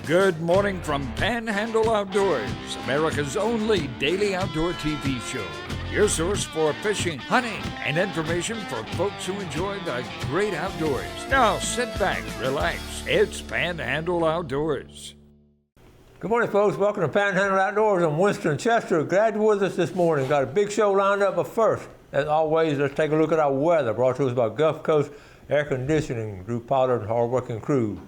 Good morning from Panhandle Outdoors, America's only daily outdoor TV show. Your source for fishing, hunting, and information for folks who enjoy the great outdoors. Now sit back, relax. It's Panhandle Outdoors. Good morning, folks. Welcome to Panhandle Outdoors. I'm Winston Chester. Glad you're with us this morning. Got a big show lined up, but first, as always, let's take a look at our weather. Brought to us by Gulf Coast Air Conditioning, Drew Pollard and hard-working crew.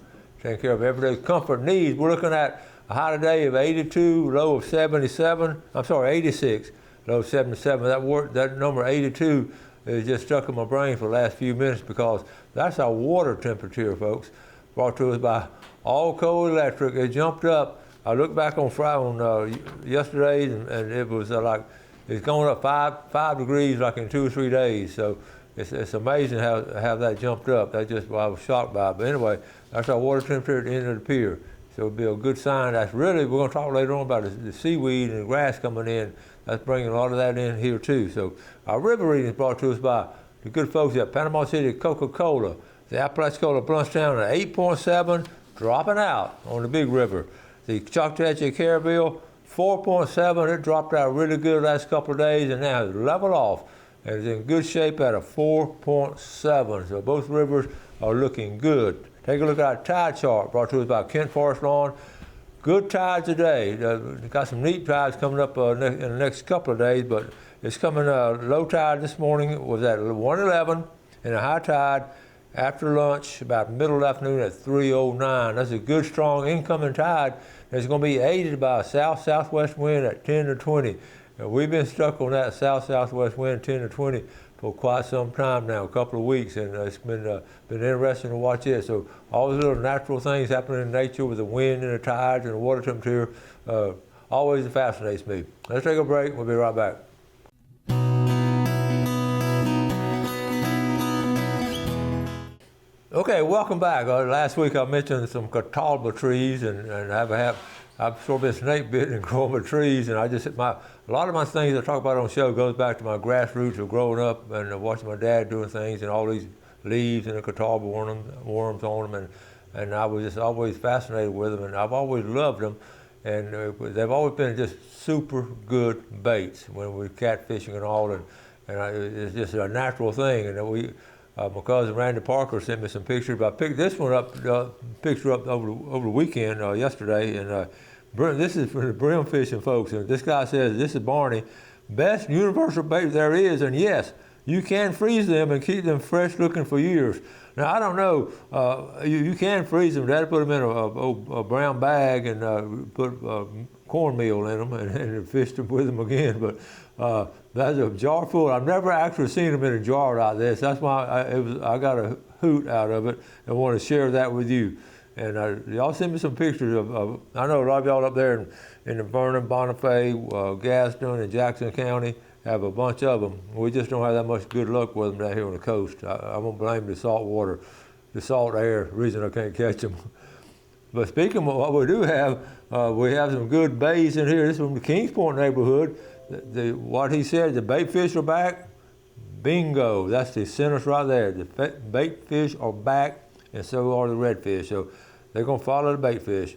Taking care of everyday comfort needs. We're looking at a high today of 82, low of 86, low of 77. That number 82 is just stuck in my brain for the last few minutes because that's our water temperature, folks. Brought to us by Allco Electric. It jumped up. I looked back on Friday, yesterday, and it was it's going up five degrees like in 2 or 3 days. So it's amazing how that jumped up. I was shocked by it. But anyway, that's our water temperature at the end of the pier. So it'll be a good sign. We're going to talk later on about the seaweed and the grass coming in. That's bringing a lot of that in here too. So our river reading is brought to us by the good folks at Panama City Coca-Cola. The Apalachicola plunged down at 8.7, dropping out on the big river. The Choctaw Caribbean, 4.7. It dropped out really good the last couple of days and now it's leveled off. And it's in good shape at a 4.7. So both rivers are looking good. Take a look at our tide chart brought to us by Kent Forest Lawn. Good tides today. Got some neat tides coming up in the next couple of days, but it's coming low tide this morning was at 111 and a high tide after lunch about middle of the afternoon at 309. That's a good strong incoming tide. It's going to be aided by a south-southwest wind at 10 to 20. We've been stuck on that south-southwest wind 10 to 20 for quite some time now, a couple of weeks, and it's been interesting to watch it. So all these little natural things happening in nature with the wind and the tides and the water temperature always fascinates me. Let's take a break. We'll be right back. Okay, welcome back. Last week I mentioned some catalpa trees, and I've sort of been snake bitten and growing with trees, and a lot of my things I talk about on the show goes back to my grassroots of growing up and watching my dad doing things and all these leaves and the catalpa worms on them, and I was just always fascinated with them, and I've always loved them, and they've always been just super good baits when we're catfishing and all, and it's just a natural thing, and my cousin Randy Parker sent me some pictures. But I picked this one up, picture up over the weekend yesterday, and this is for the brim fishing folks. And this guy says, this is Barney, best universal bait there is, and yes, you can freeze them and keep them fresh looking for years. Now I don't know, you can freeze them. Dad put them in a brown bag and put cornmeal in them and fished them with them again. But that's a jar full. I've never actually seen them in a jar like this. That's why I got a hoot out of it and want to share that with you. And y'all send me some pictures of I know a lot of y'all up there in the Vernon, Bonifay, Gaston, and Jackson County have a bunch of them. We just don't have that much good luck with them down here on the coast. I won't blame the salt water, the salt air, the reason I can't catch them. But speaking of what we do have, we have some good bays in here. This is from the Kingsport neighborhood. What he said, the bait fish are back. Bingo, that's the sentence right there. The bait fish are back, and so are the redfish. So they're gonna follow the bait fish.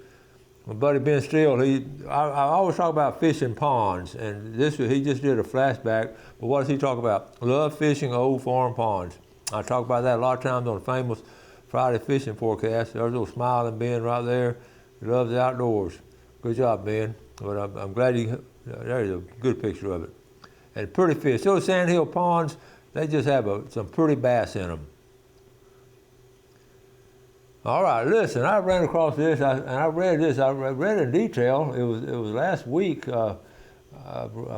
My buddy Ben Steele, I always talk about fishing ponds, and he just did a flashback. But what does he talk about? Love fishing old farm ponds. I talk about that a lot of times on the famous Friday fishing forecast. There's a little smiling Ben right there. He loves the outdoors. Good job, Ben. But I'm glad there's a good picture of it. And pretty fish. Those sandhill ponds, they just have some pretty bass in them. All right, listen, I ran across this, and I read this. I read it in detail. It was last week. I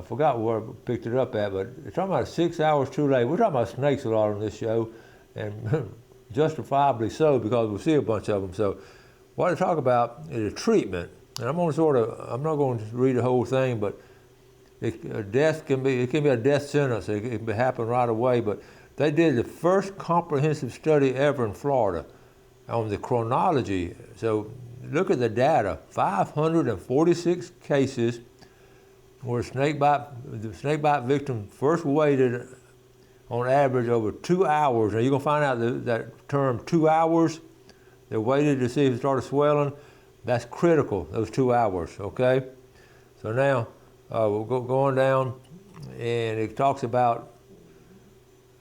forgot where I picked it up at, but it's talking about 6 hours too late. We're talking about snakes a lot on this show, and justifiably so because we see a bunch of them. So what I talk about is a treatment. And I'm not going to read the whole thing, but it can be a death sentence. It can happen right away. But they did the first comprehensive study ever in Florida on the chronology. So look at the data: 546 cases where the snake bite victim first waited on average over 2 hours. Now you're gonna find out that term 2 hours. They waited to see if it started swelling. That's critical, those 2 hours, okay? So now we'll go on down, and it talks about,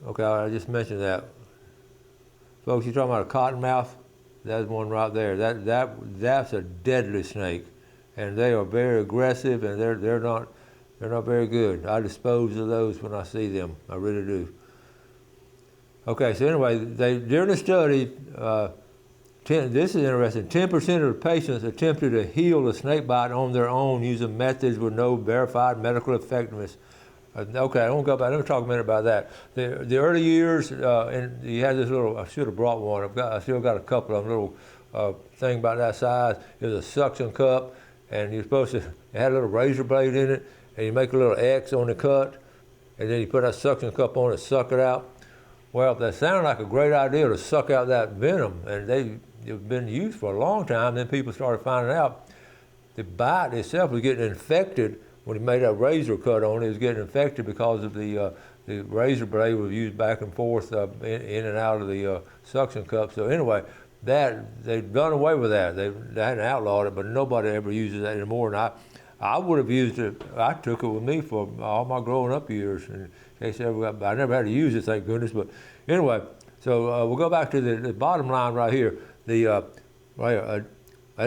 okay, I just mentioned that. Folks, you're talking about a cottonmouth? That's one right there. That's a deadly snake, and they are very aggressive, and they're not very good. I dispose of those when I see them. I really do. Okay, so anyway, during the study, this is interesting. 10% of the patients attempted to heal a snake bite on their own using methods with no verified medical effectiveness. Okay, I won't go back. Let me talk a minute about that. The early years, and you had this little. I should have brought one. I still got a couple of them. Little thing about that size. It was a suction cup, and you're supposed to. It had a little razor blade in it, and you make a little X on the cut, and then you put that suction cup on it, suck it out. Well, that sounded like a great idea to suck out that venom, and they've been used for a long time. Then people started finding out the bite itself was getting infected. When he made that razor cut on it, was getting infected because of the razor blade was used back and forth in and out of the suction cup. So anyway, they've done away with that. They hadn't outlawed it, but nobody ever uses that anymore. And I would have used it. I took it with me for all my growing up years. In case I never had to use it, thank goodness. But anyway, so we'll go back to the bottom line right here. At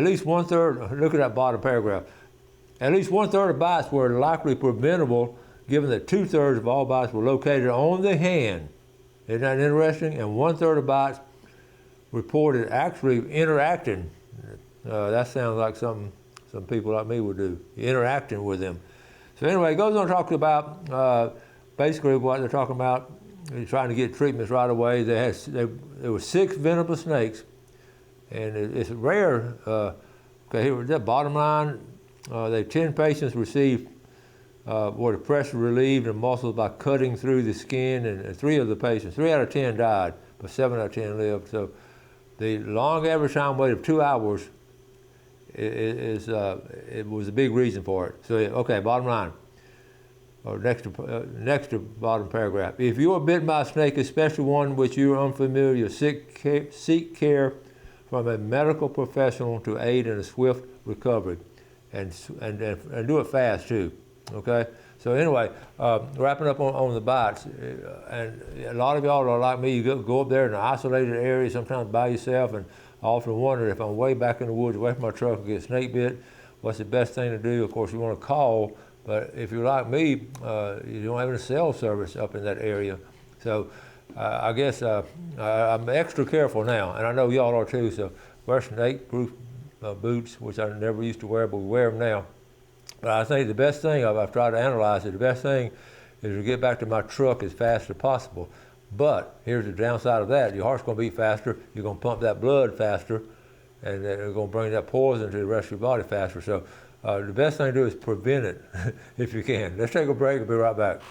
least 1/3. Look at that bottom paragraph. At least 1/3 of bites were likely preventable, given that 2/3 of all bites were located on the hand. Isn't that interesting? And 1/3 of bites reported actually interacting. That sounds like something some people like me would do, interacting with them. So anyway, it goes on to talk about basically what they're talking about. They're trying to get treatments right away. There were 6 venomous snakes, and it's rare. Okay, here the bottom line. 10 patients received were the pressure relieved and muscles by cutting through the skin, and 3 of the patients, 3 out of 10 died, but 7 out of 10 lived. So the long average time wait of 2 hours it was a big reason for it. So okay, bottom line, or next to bottom paragraph. If you are bitten by a snake, especially one which you are unfamiliar, seek care from a medical professional to aid in a swift recovery. And do it fast too, okay? So anyway, wrapping up on the bites, and a lot of y'all are like me, you go up there in an isolated area, sometimes by yourself, and I often wonder if I'm way back in the woods away from my truck and get snake bit, what's the best thing to do? Of course, you want to call, but if you're like me, you don't have any cell service up in that area. So I guess I'm extra careful now, and I know y'all are too, so wear snake-proof boots, which I never used to wear, but we wear them now. But I think the best thing, I've tried to analyze it, the best thing is to get back to my truck as fast as possible. But here's the downside of that. Your heart's going to beat faster, you're going to pump that blood faster, and it's going to bring that poison to the rest of your body faster. So the best thing to do is prevent it if you can. Let's take a break, I'll be right back.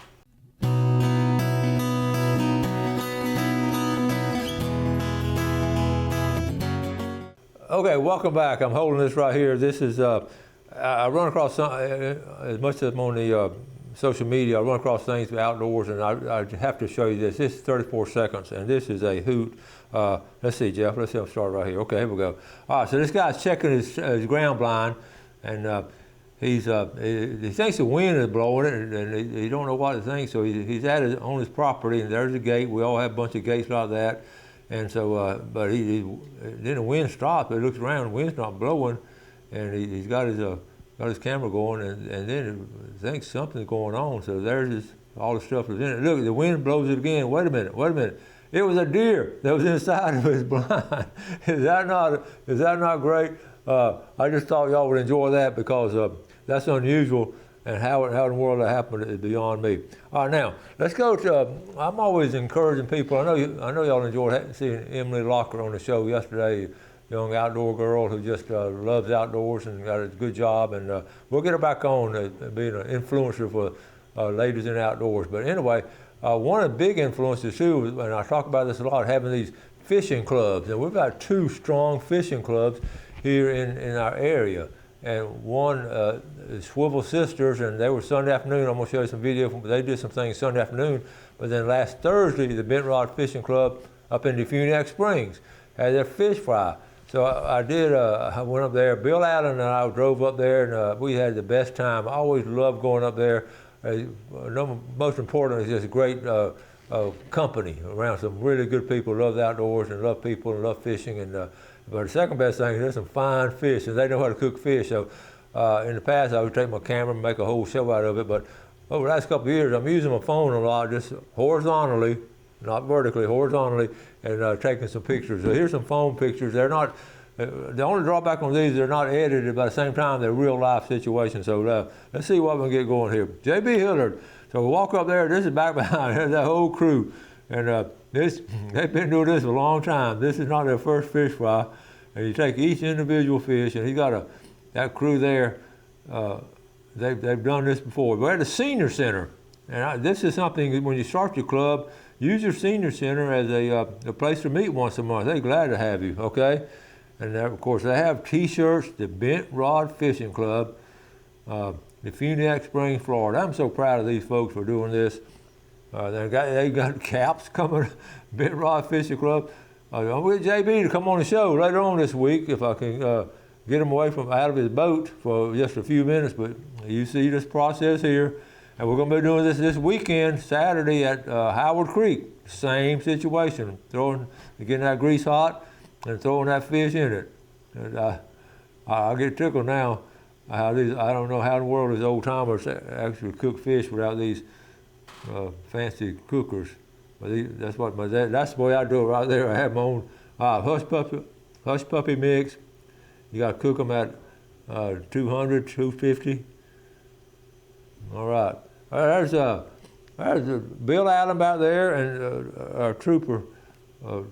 Okay, welcome back. I'm holding this right here. This is, I run across some, as much as I'm on the social media, I run across things outdoors, and I have to show you this. This is 34 seconds, and this is a hoot. Let's see, Jeff, let's see him start right here. Okay, here we go. All right, so this guy's checking his ground blind, and he thinks the wind is blowing it, and he don't know what to think, so he's on his property, and there's a gate. We all have a bunch of gates like that. And so, but then the wind stops. He looks around, the wind's not blowing, and he's got his camera going, and then he thinks something's going on. So there's all the stuff that's in it. Look, the wind blows it again. Wait a minute. It was a deer that was inside of his blind. Is that not great? I just thought y'all would enjoy that because that's unusual. And how in the world that happened is beyond me. All right, now let's go to. I'm always encouraging people. I know y'all enjoyed seeing Emily Locker on the show yesterday, young outdoor girl who just loves outdoors and got a good job. And we'll get her back on being an influencer for ladies in outdoors. But anyway, one of the big influences too, and I talk about this a lot, having these fishing clubs. And we've got 2 strong fishing clubs here in our area. And one, Swivel Sisters, and they were Sunday afternoon. I'm going to show you some video. They did some things Sunday afternoon. But then last Thursday, the Bent Rod Fishing Club up in Defuniak Springs had their fish fry. So I went up there. Bill Allen and I drove up there, and we had the best time. I always loved going up there. Most important is just a great company around some really good people, love the outdoors and love people and love fishing. And but the second best thing is there's some fine fish, and they know how to cook fish. So in the past, I would take my camera and make a whole show out of it. But over the last couple of years, I'm using my phone a lot, just horizontally, not vertically, horizontally, and taking some pictures. So here's some phone pictures. They're not, the only drawback on these, they're not edited, but at the same time, they're real life situations. So let's see what we can get going here. J.B. Hillard. So we walk up there, this is back behind, there's that whole crew. And they've been doing this a long time. This is not their first fish fry. And you take each individual fish, and he's got that crew there, they've done this before. We're at the senior center. And this is something that when you start your club, use your senior center as a place to meet once a month. They're glad to have you, okay? And of course, they have T-shirts, the Bent Rod Fishing Club, the Funiac Springs, Florida. I'm so proud of these folks for doing this. They got caps coming, Bent Rod Fishing Club. I'm with JB to come on the show later on this week if I can get him away out of his boat for just a few minutes. But you see this process here. And we're going to be doing this weekend, Saturday at Howard Creek. Same situation, getting that grease hot and throwing that fish in it. And I get tickled now. I don't know how in the world these old timers actually cook fish without these fancy cookers. But that's the way I do it right there. I have my own hush puppy mix. You got to cook them at 200, 250. All right. There's Bill Allen back there and our trooper, our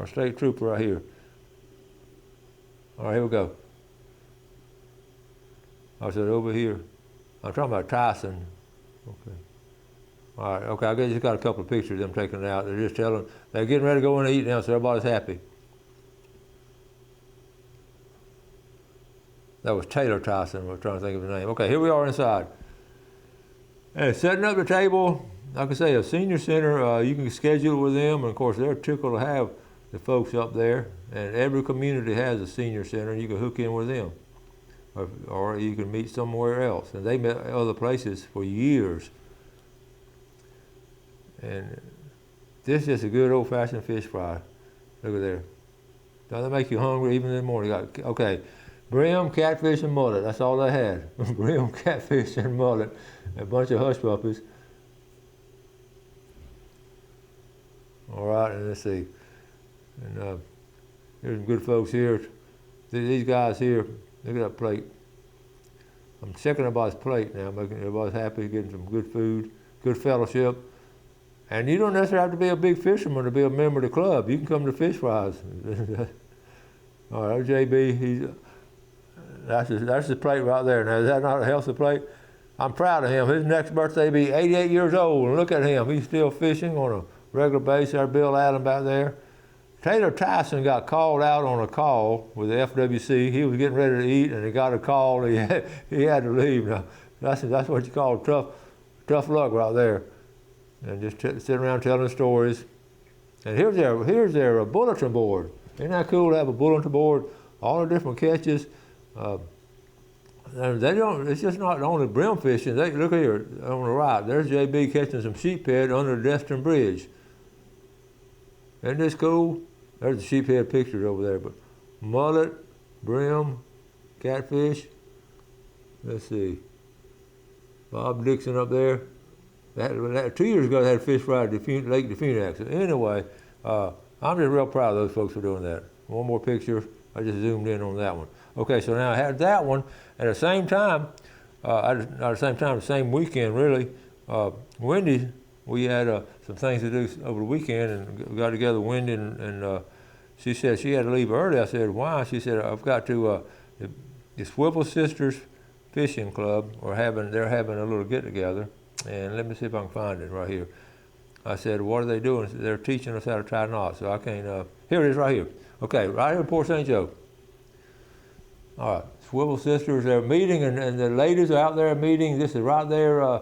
state trooper right here. All right, here we go. I said over here. I'm talking about Tyson. Okay. All right, okay, I just got a couple of pictures of them taking it out. They're just telling, they're getting ready to go in and eat now, so everybody's happy. That was Taylor Tyson, I was trying to think of his name. Okay, here we are inside. And setting up the table, like I say, a senior center, you can schedule it with them, and of course they're tickled to have the folks up there, and every community has a senior center, and you can hook in with them. Or you can meet somewhere else. And they met other places for years. And this is just a good old-fashioned fish fry. Look at there. Doesn't that make you hungry even in the morning? Okay, brim, catfish, and mullet. That's all they had. Brim, catfish, and mullet. A bunch of hush puppies. All right, and let's see. And here's some good folks here. These guys here, look at that plate. I'm checking everybody's plate now, making everybody's happy, getting some good food, good fellowship. And you don't necessarily have to be a big fisherman to be a member of the club. You can come to fish fries. All right, JB, that's his plate right there. Now, is that not a healthy plate? I'm proud of him. His next birthday will be 88 years old, and look at him. He's still fishing on a regular basis. There's Bill Allen back there. Taylor Tyson got called out on a call with the FWC. He was getting ready to eat, and he got a call. He had to leave. Now, that's what you call tough luck right there. And just sitting around telling stories. And here's their bulletin board. Isn't that cool to have a bulletin board? All the different catches. And they don't. It's just not only brim fishing. Look here on the right. There's JB catching some sheephead under the Destin Bridge. Isn't this cool? There's the sheephead pictures over there. But mullet, brim, catfish. Let's see. Bob Dixon up there. 2 years ago, they had a fish fry at Lake Defuniac. So anyway, I'm just real proud of those folks for doing that. One more picture. I just zoomed in on that one. Okay, so now I had that one. At the same time, the same weekend really, Wendy, we had some things to do over the weekend and we got together with Wendy and she said she had to leave early. I said, why? She said, I've got to, the Swivel Sisters Fishing Club, they're having a little get together. And let me see if I can find it right here. I said, what are they doing? They're teaching us how to tie knots. So I can't, here it is right here. Okay, right here in Port St. Joe. All right, Swivel Sisters, they're meeting and the ladies are out there meeting. This is right there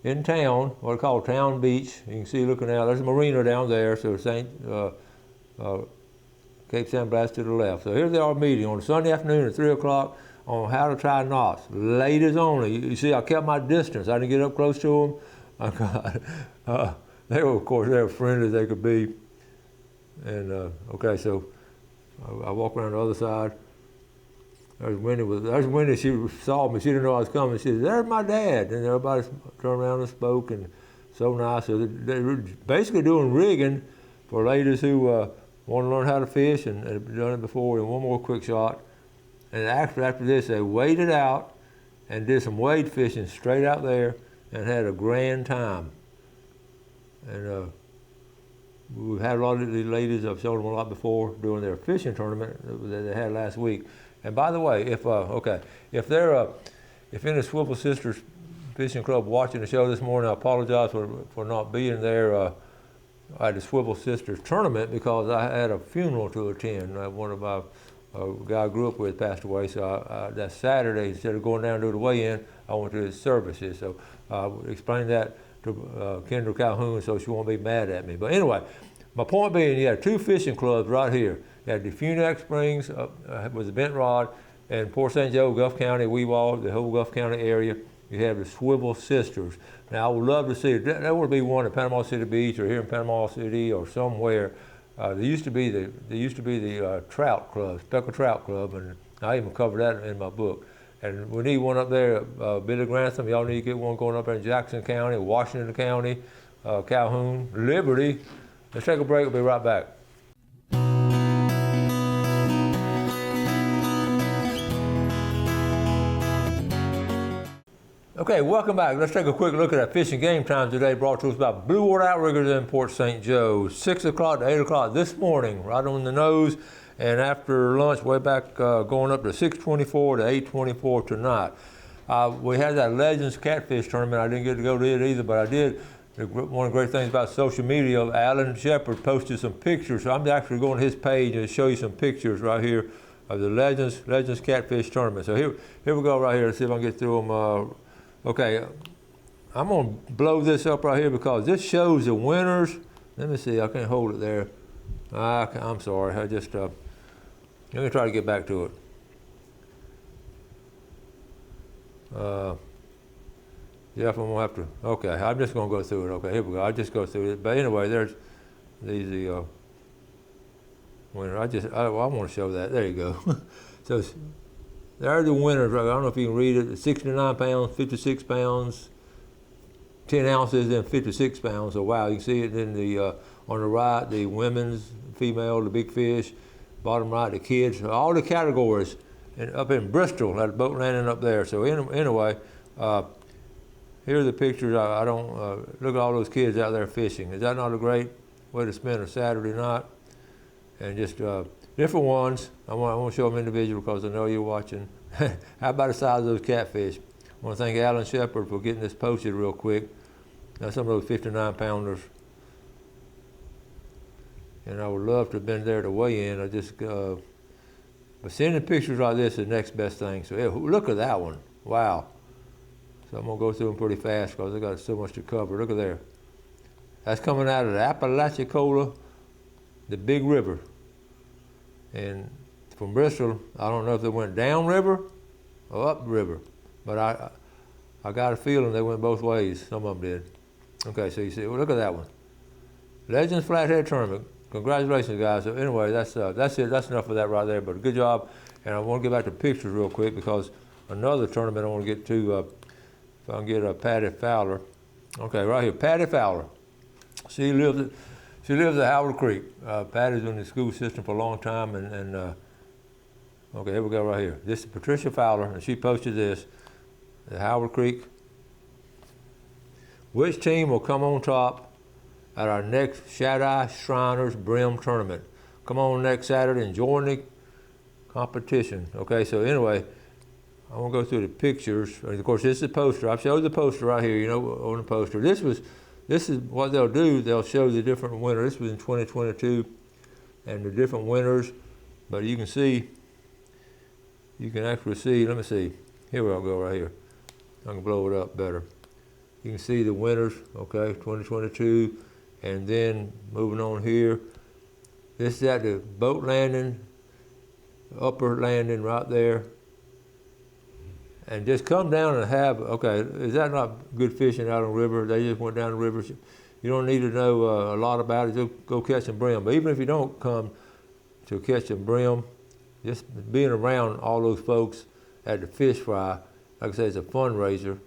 in town, what they call Town Beach. You can see looking out, there's a marina down there. So St. Cape Sandblast to the left. So here they are meeting on a Sunday afternoon at 3 o'clock on how to tie knots. Ladies only. You see, I kept my distance. I didn't get up close to them. They were, of course, they were friendly as they could be. And okay, so I walk around the other side. There's Wendy, she saw me, she didn't know I was coming. She said, "There's my dad." And everybody turned around and spoke, and so nice. So they were basically doing rigging for ladies who want to learn how to fish and have done it before. And one more quick shot. And after this, they waded out and did some wade fishing straight out there and had a grand time. And we've had a lot of these ladies, I've shown them a lot before, doing their fishing tournament that they had last week. And by the way, if they're if in the Swivel Sisters Fishing Club watching the show this morning, I apologize for not being there at the Swivel Sisters tournament because I had a funeral to attend. One of my guy I grew up with passed away, so that Saturday, instead of going down to the weigh-in, I went to his services. So I explained that to Kendra Calhoun so she won't be mad at me. But anyway, my point being, you had two fishing clubs right here. You had the Funac Springs with the bent rod, and Port St. Joe, Gulf County, Weewald, the whole Gulf County area. You have the Swivel Sisters. Now, I would love to see, there would be one at Panama City Beach or here in Panama City or somewhere. There used to be the trout club, Speckled Trout Club, and I even covered that in my book. And we need one up there, Billy Grantham. Y'all need to get one going up there in Jackson County, Washington County, Calhoun, Liberty. Let's take a break. We'll be right back. Okay, welcome back. Let's take a quick look at our fishing game time today, brought to us by Blue Water Outriggers in Port St. Joe. 6 o'clock to 8 o'clock this morning, right on the nose. And after lunch, way back going up to 6:24 to 8:24 tonight. We had that Legends Catfish Tournament. I didn't get to go to it either, but I did. One of the great things about social media, Alan Shepard posted some pictures. So I'm actually going to his page and show you some pictures right here of the Legends Catfish Tournament. So here we go right here. Let's see if I can get through them. Okay, I'm going to blow this up right here because this shows the winners. Let me see, I can't hold it there. I'm sorry, I just, let me try to get back to it. Jeff, I'm going to have to, okay, I'm just going to go through it. Okay, here we go, I'll just go through it. But anyway, there's these, winners. I want to show that, there you go. So, there are the winners. I don't know if you can read it. 69 pounds, 56 pounds, 10 ounces, and 56 pounds. So wow, you can see it in the on the right, the women's, female, the big fish. Bottom right, the kids. All the categories. And up in Bristol, at the boat landing up there. So anyway, here are the pictures. I don't look at all those kids out there fishing. Is that not a great way to spend a Saturday night? And just different ones. I want to show them individual because I know you're watching. How about the size of those catfish? I want to thank Alan Shepard for getting this posted real quick. Now some of those 59 pounders. And I would love to have been there to weigh in. But sending pictures like this is the next best thing. So yeah, look at that one. Wow. So I'm going to go through them pretty fast because I got so much to cover. Look at there. That's coming out of the Apalachicola, the big river. And from Bristol, I don't know if they went down river or up river, but I got a feeling they went both ways. Some of them did. Okay, so you see, well, look at that one. Legends Flathead Tournament. Congratulations, guys. So anyway, that's it. That's enough of that right there. But good job. And I want to get back to pictures real quick because another tournament I want to get to. If I can get Patty Fowler. Okay, right here, Patty Fowler. She lives at Howard Creek. Patty's been in the school system for a long time, and okay, here we go right here. This is Patricia Fowler, and she posted this at Howard Creek. Which team will come on top at our next Shaddai Shriners Brim tournament? Come on next Saturday and join the competition. Okay, so anyway, I want to go through the pictures. And of course, this is the poster. I've showed the poster right here, you know, on the poster. This is what they'll do. They'll show the different winners. This was in 2022, and the different winners. But you can see, you can actually see, let me see. Here we'll go right here. I can blow it up better. You can see the winners, okay, 2022. And then moving on here, This is at the boat landing, upper landing right there. And just come down and have, okay, is that not good fishing out on the river? They just went down the river. You don't need to know a lot about it, just go catch some brim. But even if you don't come to catch some brim, just being around all those folks at the fish fry, like I say, it's a fundraiser.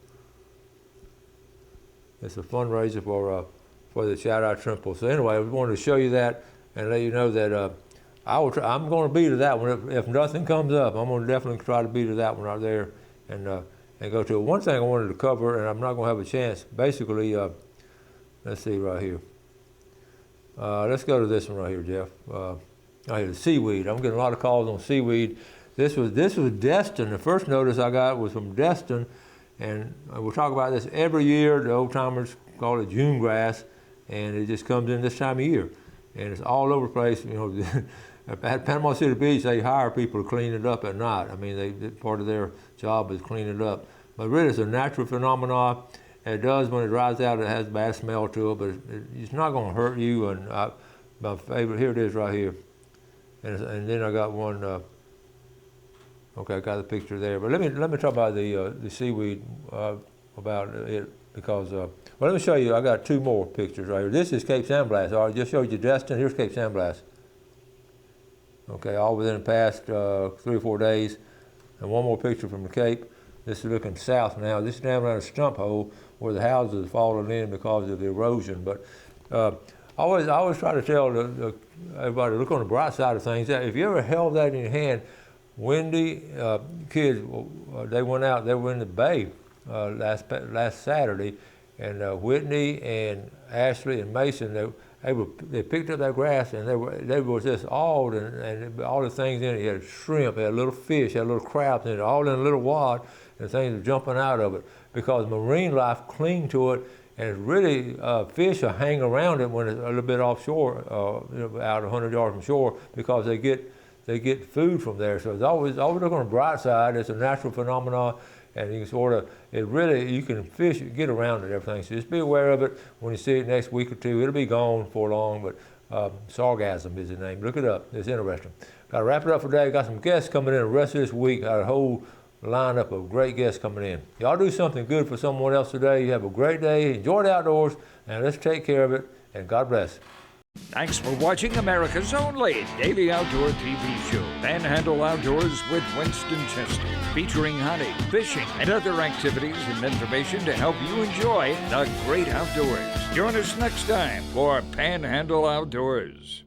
It's a fundraiser for the Shout Out Temple. So anyway, we wanted to show you that and let you know that I'm going to be to that one. If nothing comes up, I'm going to definitely try to be to that one right there and go to it. One thing I wanted to cover, and I'm not going to have a chance, basically, let's see right here. Let's go to this one right here, Jeff. Right here, the seaweed. I'm getting a lot of calls on seaweed. This was Destin. The first notice I got was from Destin, and we'll talk about this every year. The old timers call it June grass, and it just comes in this time of year, and it's all over the place. You know, at Panama City Beach, they hire people to clean it up at night. I mean, part of their job is clean it up. But really, it's a natural phenomenon. And it does, when it dries out, it has a bad smell to it, but it's not going to hurt you. And my favorite, here it is right here. And then I got one. Okay, I got the picture there. But let me talk about the seaweed about it because well, let me show you. I got two more pictures right here. This is Cape San Blas. I just showed you Destin. Here's Cape San Blas. Okay, all within the past 3 or 4 days. And one more picture from the Cape. This is looking south now. This is down around a stump hole where the houses are falling in because of the erosion. But I always try to tell everybody, look on the bright side of things. If you ever held that in your hand, Wendy, kids, they went out, they were in the bay last Saturday, and Whitney and Ashley and Mason, they picked up that grass, and they were just awed, and all the things in it. You had shrimp, had little fish, had little crabs in it, all in a little wad, and things are jumping out of it because marine life cling to it, and it's really fish will hang around it when it's a little bit offshore, out 100 yards from shore, because they get food from there. So it's always look on the bright side. It's a natural phenomenon, and you can you can fish, get around it and everything. So just be aware of it when you see it next week or two. It'll be gone for long, but Sargasm is the name. Look it up. It's interesting. Got to wrap it up for today. Got some guests coming in the rest of this week. Got a whole lineup of great guests coming in. Y'all do something good for someone else today. You have a great day. Enjoy the outdoors, and let's take care of it, and God bless. Thanks for watching America's only daily outdoor TV show, Panhandle Outdoors with Winston Chester, featuring hunting, fishing, and other activities and information to help you enjoy the great outdoors. Join us next time for Panhandle Outdoors.